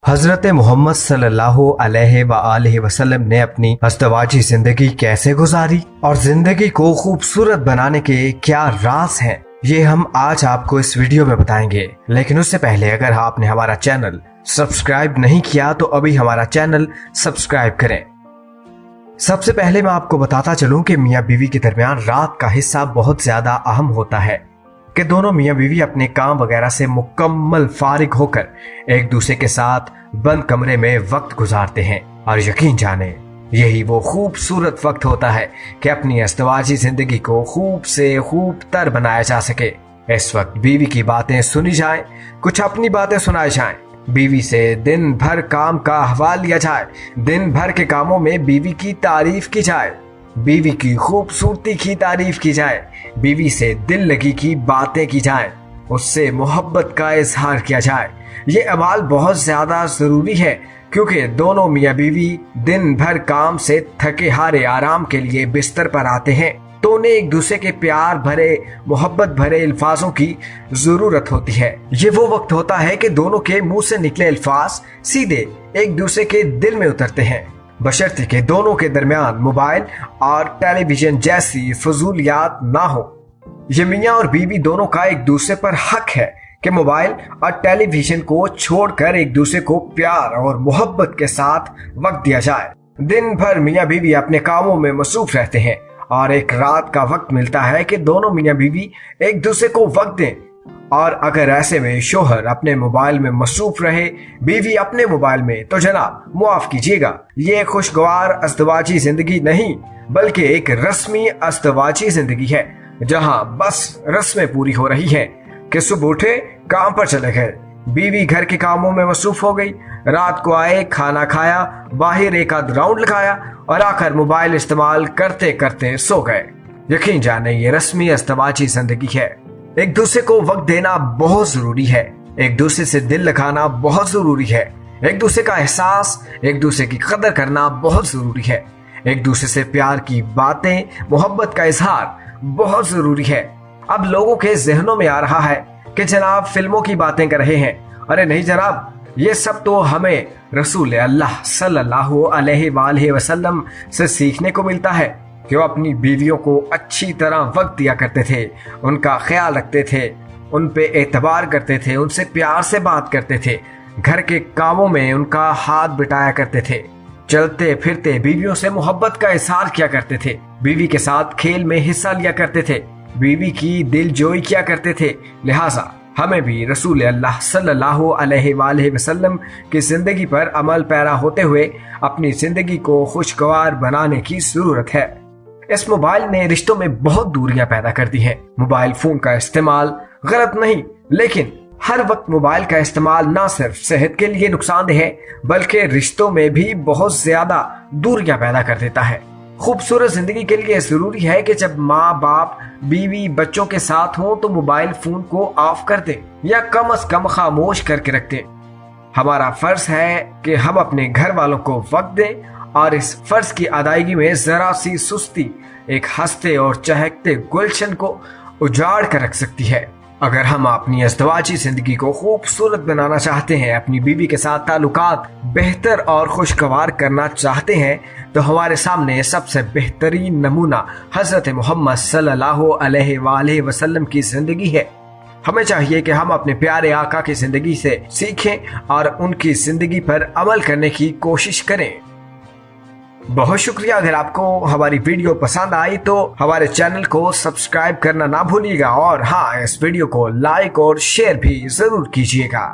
हजरत मोहम्मद सल्लल्लाहु अलैहि वसल्लम ने अपनी अज़दवाजी जिंदगी कैसे गुजारी और जिंदगी को खूबसूरत बनाने के क्या राज हैं, ये हम आज आपको इस वीडियो में बताएंगे। लेकिन उससे पहले अगर आपने हमारा चैनल सब्सक्राइब नहीं किया तो अभी हमारा चैनल सब्सक्राइब करें। सबसे पहले मैं आपको बताता चलूं कि मियाँ बीवी के दरमियान रात का हिस्सा बहुत ज्यादा अहम होता है कि दोनों मियाँ बीवी अपने काम वगैरह से मुकम्मल फारिग होकर एक दूसरे के साथ बंद कमरे में वक्त गुजारते हैं। और यकीन जाने यही वो खूबसूरत वक्त होता है कि अपनी अज़दवाजी जिंदगी को खूब से खूब तर बनाया जा सके। इस वक्त बीवी की बातें सुनी जाएं, कुछ अपनी बातें सुनाई जाएं, बीवी से दिन भर काम का अहवाल लिया जाए, दिन भर के कामों में बीवी की तारीफ की जाए, बीवी की खूबसूरती की तारीफ की जाए, बीवी से दिल लगी की बातें की जाए, उससे मोहब्बत का इजहार किया जाए। ये अमाल बहुत ज्यादा जरूरी है क्योंकि दोनों मियाँ बीवी दिन भर काम से थके हारे आराम के लिए बिस्तर पर आते हैं तो उन्हें एक दूसरे के प्यार भरे मोहब्बत भरे अल्फाजों की जरूरत होती है। ये वो वक्त होता है कि दोनों के मुंह से निकले अल्फाज सीधे एक दूसरे के दिल में उतरते हैं, बशर्ते के दोनों के दरमियान मोबाइल और टेलीविजन जैसी फजूलियात ना हो। ये मियाँ और बीवी दोनों का एक दूसरे पर हक है कि मोबाइल और टेलीविजन को छोड़कर एक दूसरे को प्यार और मोहब्बत के साथ वक्त दिया जाए। दिन भर मियाँ बीवी अपने कामों में मसरूफ रहते हैं और एक रात का वक्त मिलता है कि दोनों मियाँ बीवी एक दूसरे को वक्त दें। और अगर ऐसे में शोहर अपने मोबाइल में मसरूफ रहे, बीवी अपने मोबाइल में, तो जनाब मुआफ कीजिएगा, ये खुशगवार अज़दवाजी जिंदगी नहीं बल्कि एक रस्मी अज़दवाजी जिंदगी है जहां बस रस्में पूरी हो रही हैं कि सुबह उठे काम पर चले गए, बीवी घर के कामों में मसरूफ हो गई, रात को आए खाना खाया, बाहर एक आध राउंड लगाया और आकर मोबाइल इस्तेमाल करते करते सो गए। यकीन जाने ये रस्मी अज़दवाजी जिंदगी है। एक दूसरे को वक्त देना बहुत जरूरी है, एक दूसरे से दिल लगाना बहुत जरूरी है, एक दूसरे का एहसास, एक दूसरे की कदर करना बहुत जरूरी है, एक दूसरे से प्यार की बातें, मोहब्बत का इजहार बहुत जरूरी है। अब लोगों के जहनों में आ रहा है कि जनाब फिल्मों की बातें कर रहे हैं। अरे नहीं जनाब, ये सब तो हमें रसूल अल्लाह सल्लल्लाहु अलैहि वसल्लम से सीखने को मिलता है कि वो अपनी बीवियों को अच्छी तरह वक्त दिया करते थे, उनका ख्याल रखते थे, उन पे एतबार करते थे, उनसे प्यार से बात करते थे, घर के कामों में उनका हाथ बिठाया करते थे, चलते फिरते बीवियों से मोहब्बत का इजहार किया करते थे, बीवी के साथ खेल में हिस्सा लिया करते थे, बीवी की दिलजोई किया करते थे। लिहाजा हमें भी रसूल अल्लाह सल्लल्लाहु अलैहि वसल्लम की जिंदगी पर अमल पैरा होते हुए अपनी जिंदगी को खुशगवार बनाने की जरूरत है। इस मोबाइल ने रिश्तों में बहुत दूरियां पैदा कर दी हैं। मोबाइल फोन का इस्तेमाल गलत नहीं, लेकिन हर वक्त मोबाइल का इस्तेमाल ना सिर्फ सेहत के लिए नुकसानदेह है बल्कि रिश्तों में भी बहुत ज्यादा दूरियां पैदा कर देता है। खूबसूरत जिंदगी के लिए जरूरी है कि जब माँ बाप बीवी बच्चों के साथ हों तो मोबाइल फोन को ऑफ कर दें या कम से कम खामोश करके रख दें। हमारा फर्ज है कि हम अपने घर वालों को वक्त दें और इस फर्ज की अदायगी में जरा सी सुस्ती एक हंसते और चहकते गुलशन को उजाड़ कर रख सकती है। अगर हम अपनी अज़दवाजी जिंदगी को खूबसूरत बनाना चाहते हैं, अपनी बीवी के साथ ताल्लुकात बेहतर और खुशगवार करना चाहते हैं, तो हमारे सामने सबसे बेहतरीन नमूना हजरत मोहम्मद सल्लल्लाहु अलैहि वसल्लम की जिंदगी है। हमें चाहिए कि हम अपने प्यारे आका की जिंदगी से सीखें और उनकी जिंदगी पर अमल करने की कोशिश करें। बहुत शुक्रिया। अगर आपको हमारी वीडियो पसंद आई तो हमारे चैनल को सब्सक्राइब करना ना भूलिएगा और हाँ, इस वीडियो को लाइक और शेयर भी जरूर कीजिएगा।